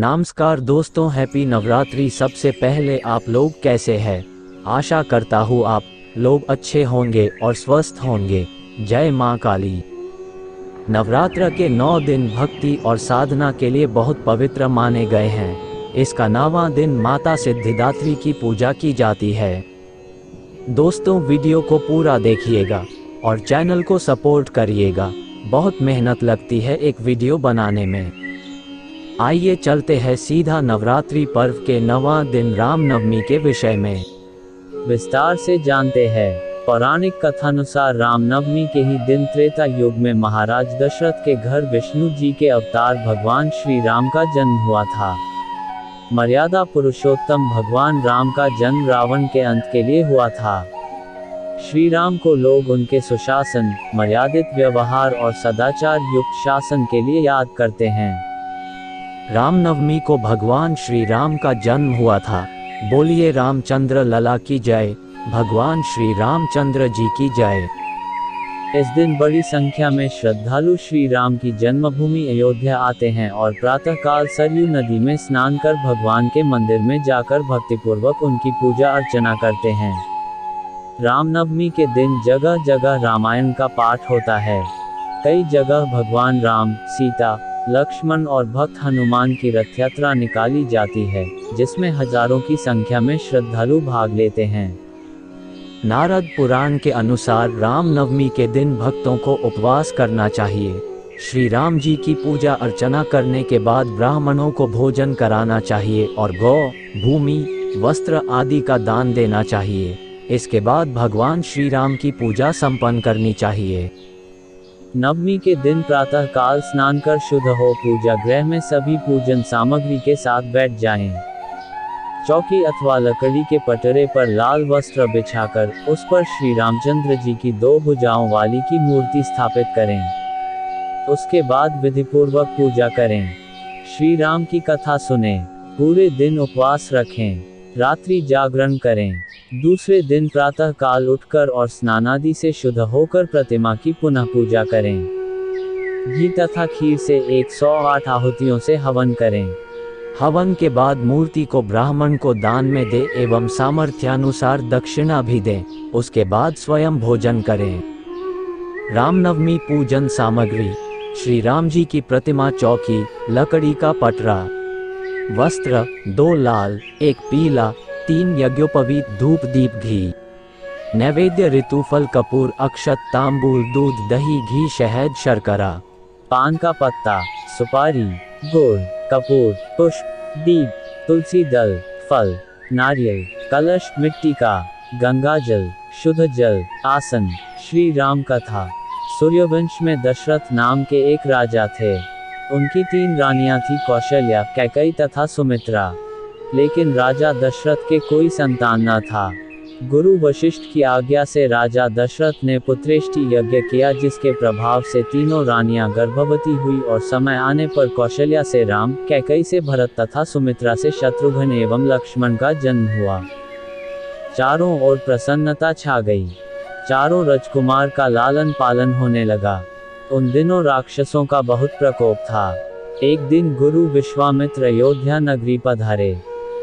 नमस्कार दोस्तों, हैप्पी नवरात्रि। सबसे पहले आप लोग कैसे हैं? आशा करता हूँ आप लोग अच्छे होंगे और स्वस्थ होंगे। जय माँ काली। नवरात्र के 9 दिन भक्ति और साधना के लिए बहुत पवित्र माने गए हैं। इसका 9वां दिन माता सिद्धिदात्री की पूजा की जाती है। दोस्तों, वीडियो को पूरा देखिएगा और चैनल को सपोर्ट करिएगा। बहुत मेहनत लगती है एक वीडियो बनाने में। आइए चलते हैं सीधा नवरात्रि पर्व के 9वां दिन रामनवमी के विषय में विस्तार से जानते हैं। पौराणिक कथानुसार रामनवमी के ही दिन त्रेता युग में महाराज दशरथ के घर विष्णु जी के अवतार भगवान श्री राम का जन्म हुआ था। मर्यादा पुरुषोत्तम भगवान राम का जन्म रावण के अंत के लिए हुआ था। श्री राम को लोग उनके सुशासन, मर्यादित व्यवहार और सदाचार युक्त शासन के लिए याद करते हैं। रामनवमी को भगवान श्री राम का जन्म हुआ था। बोलिए रामचंद्र लला की जय, भगवान श्री रामचंद्र जी की जय। इस दिन बड़ी संख्या में श्रद्धालु श्री राम की जन्मभूमि अयोध्या आते हैं और प्रातःकाल सरयू नदी में स्नान कर भगवान के मंदिर में जाकर भक्तिपूर्वक उनकी पूजा अर्चना करते हैं। रामनवमी के दिन जगह जगह रामायण का पाठ होता है। कई जगह भगवान राम, सीता, लक्ष्मण और भक्त हनुमान की रथ यात्रा निकाली जाती है, जिसमें हजारों की संख्या में श्रद्धालु भाग लेते हैं। नारद पुराण के अनुसार रामनवमी के दिन भक्तों को उपवास करना चाहिए। श्री राम जी की पूजा अर्चना करने के बाद ब्राह्मणों को भोजन कराना चाहिए और गौ, भूमि, वस्त्र आदि का दान देना चाहिए। इसके बाद भगवान श्री राम की पूजा संपन्न करनी चाहिए। नवमी के दिन प्रातः काल स्नान कर शुद्ध हो पूजा गृह में सभी पूजन सामग्री के साथ बैठ जाएं। चौकी अथवा लकड़ी के पटरे पर लाल वस्त्र बिछाकर उस पर श्री रामचंद्र जी की 2 भुजाओं वाली की मूर्ति स्थापित करें। उसके बाद विधिपूर्वक पूजा करें। श्री राम की कथा सुनें। पूरे दिन उपवास रखें। रात्रि जागरण करें। दूसरे दिन प्रातः काल उठकर और स्नानादि से शुद्ध होकर प्रतिमा की पुनः पूजा करें। घी तथा खीर से 108 आहुतियों से हवन करें। हवन के बाद मूर्ति को ब्राह्मण को दान में दे एवं सामर्थ्यानुसार दक्षिणा भी दें। उसके बाद स्वयं भोजन करें। रामनवमी पूजन सामग्री: श्री राम जी की प्रतिमा, चौकी, लकड़ी का पटरा, वस्त्र 2 लाल, 1 पीला, 3 यज्ञोपवीत, धूप, दीप, घी। नैवेद्य: ऋतुफल, कपूर, अक्षत, तांबूल, दूध, दही, घी, शहद, शर्करा, पान का पत्ता, सुपारी, गुड़, कपूर, पुष्प, दीप, तुलसी दल, फल, नारियल, कलश मिट्टी का, गंगा जल, शुद्ध जल, आसन। श्री राम कथा। सूर्यवंश में दशरथ नाम के एक राजा थे। उनकी 3 रानियां थी, कौशल्या, कैकेयी तथा सुमित्रा। लेकिन राजा दशरथ के कोई संतान न था। गुरु वशिष्ठ की आज्ञा से राजा दशरथ ने पुत्रेष्टि यज्ञ किया, जिसके प्रभाव से तीनों रानियां गर्भवती हुई और समय आने पर कौशल्या से राम, कैकेयी से भरत तथा सुमित्रा से शत्रुघ्न एवं लक्ष्मण का जन्म हुआ। चारों ओर प्रसन्नता छा गई। चारों राजकुमार का लालन पालन होने लगा। उन दिनों राक्षसों का बहुत प्रकोप था। एक दिन गुरु विश्वामित्र अयोध्या नगरी पधारे।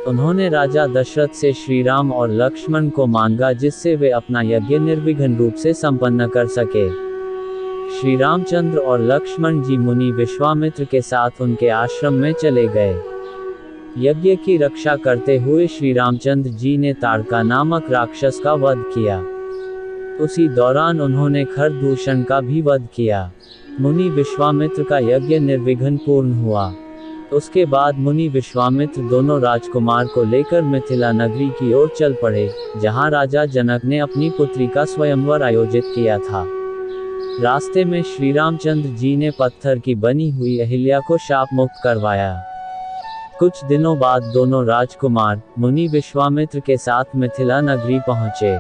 उन्होंने राजा दशरथ से श्री राम और लक्ष्मण को मांगा, जिससे वे अपना यज्ञ निर्विघ्न रूप से संपन्न कर सके। श्री रामचंद्र और लक्ष्मण जी मुनि विश्वामित्र के साथ उनके आश्रम में चले गए। यज्ञ की रक्षा करते हुए श्री रामचंद्र जी ने ताड़का नामक राक्षस का वध किया। उसी दौरान उन्होंने खरदूषण का भी वध किया। मुनि विश्वामित्र का यज्ञ निर्विघ्न पूर्ण हुआ। उसके बाद मुनि विश्वामित्र दोनों राजकुमार को लेकर मिथिला नगरी की ओर चल पड़े, जहां राजा जनक ने अपनी पुत्री का स्वयंवर आयोजित किया था। रास्ते में श्री रामचंद्र जी ने पत्थर की बनी हुई अहिल्या को शाप मुक्त करवाया। कुछ दिनों बाद दोनों राजकुमार मुनि विश्वामित्र के साथ मिथिला नगरी पहुंचे।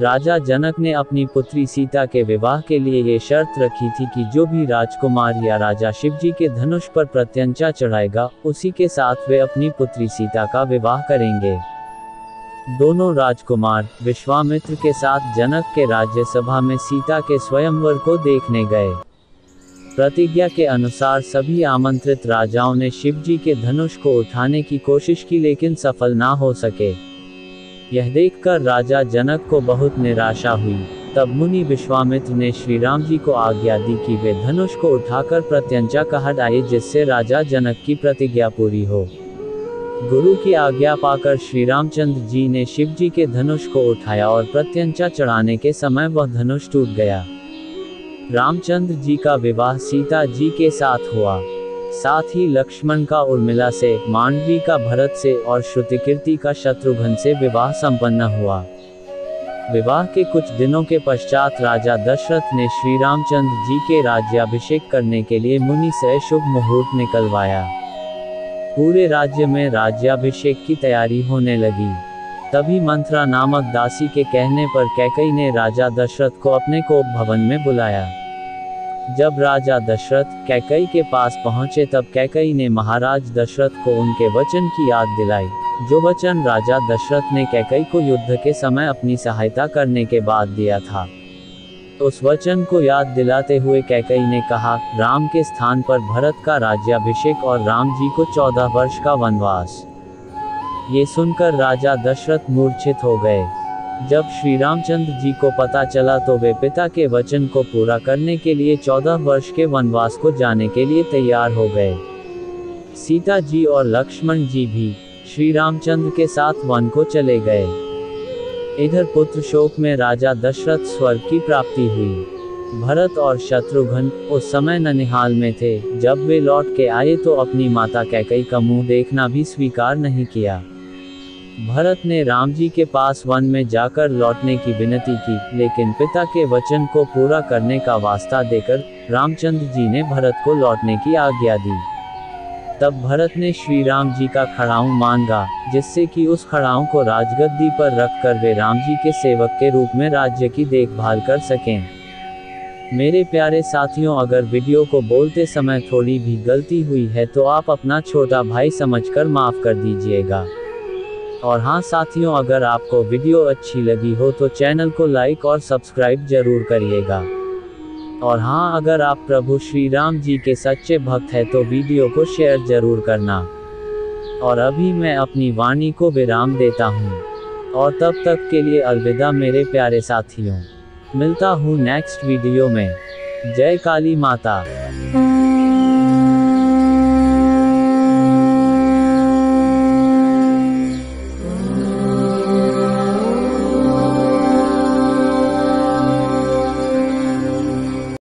राजा जनक ने अपनी पुत्री सीता के विवाह के लिए ये शर्त रखी थी कि जो भी राजकुमार या राजा शिवजी के धनुष पर प्रत्यंचा चढ़ाएगा, उसी के साथ वे अपनी पुत्री सीता का विवाह करेंगे। दोनों राजकुमार विश्वामित्र के साथ जनक के राज्यसभा में सीता के स्वयंवर को देखने गए। प्रतिज्ञा के अनुसार सभी आमंत्रित राजाओं ने शिवजी के धनुष को उठाने की कोशिश की लेकिन सफल ना हो सके। यह देखकर राजा जनक को बहुत निराशा हुई। तब मुनि विश्वामित्र ने श्री राम जी को आज्ञा दी कि वे धनुष को उठाकर प्रत्यंचा का हटाए जिससे राजा जनक की प्रतिज्ञा पूरी हो। गुरु की आज्ञा पाकर श्री रामचंद्र जी ने शिव जी के धनुष को उठाया और प्रत्यंचा चढ़ाने के समय वह धनुष टूट गया। रामचंद्र जी का विवाह सीता जी के साथ हुआ। साथ ही लक्ष्मण का उर्मिला से, मांडवी का भरत से और श्रुतिकीर्ति का शत्रुघ्न से विवाह संपन्न हुआ। विवाह के कुछ दिनों के पश्चात राजा दशरथ ने श्री रामचंद्र जी के राज्याभिषेक करने के लिए मुनि से शुभ मुहूर्त निकलवाया। पूरे राज्य में राज्याभिषेक की तैयारी होने लगी। तभी मंत्रा नामक दासी के कहने पर कैकई ने राजा दशरथ को अपने कोप भवन में बुलाया। जब राजा दशरथ कैकई के पास पहुंचे तब कैकई ने महाराज दशरथ को उनके वचन की याद दिलाई, जो वचन राजा दशरथ ने कैकई को युद्ध के समय अपनी सहायता करने के बाद दिया था। उस वचन को याद दिलाते हुए कैकई ने कहा, राम के स्थान पर भरत का राज्याभिषेक और राम जी को 14 वर्ष का वनवास। ये सुनकर राजा दशरथ मूर्छित हो गए। जब श्री रामचंद्र जी को पता चला तो वे पिता के वचन को पूरा करने के लिए 14 वर्ष के वनवास को जाने के लिए तैयार हो गए। सीता जी और लक्ष्मण जी भी श्री रामचंद्र के साथ वन को चले गए। इधर पुत्र शोक में राजा दशरथ स्वर्ग की प्राप्ति हुई। भरत और शत्रुघ्न उस समय ननिहाल में थे। जब वे लौट के आए तो अपनी माता कैकई का मुंह देखना भी स्वीकार नहीं किया। भरत ने राम जी के पास वन में जाकर लौटने की विनती की, लेकिन पिता के वचन को पूरा करने का वास्ता देकर रामचंद्र जी ने भरत को लौटने की आज्ञा दी। तब भरत ने श्री राम जी का खड़ाऊं मांगा, जिससे कि उस खड़ाऊं को राजगद्दी पर रखकर वे राम जी के सेवक के रूप में राज्य की देखभाल कर सकें। मेरे प्यारे साथियों, अगर वीडियो को बोलते समय थोड़ी भी गलती हुई है तो आप अपना छोटा भाई समझकर माफ कर दीजिएगा। और हाँ साथियों, अगर आपको वीडियो अच्छी लगी हो तो चैनल को लाइक और सब्सक्राइब जरूर करिएगा। और हाँ, अगर आप प्रभु श्री राम जी के सच्चे भक्त हैं तो वीडियो को शेयर जरूर करना। और अभी मैं अपनी वाणी को विराम देता हूँ और तब तक के लिए अलविदा मेरे प्यारे साथियों। मिलता हूँ नेक्स्ट वीडियो में। जय काली माता।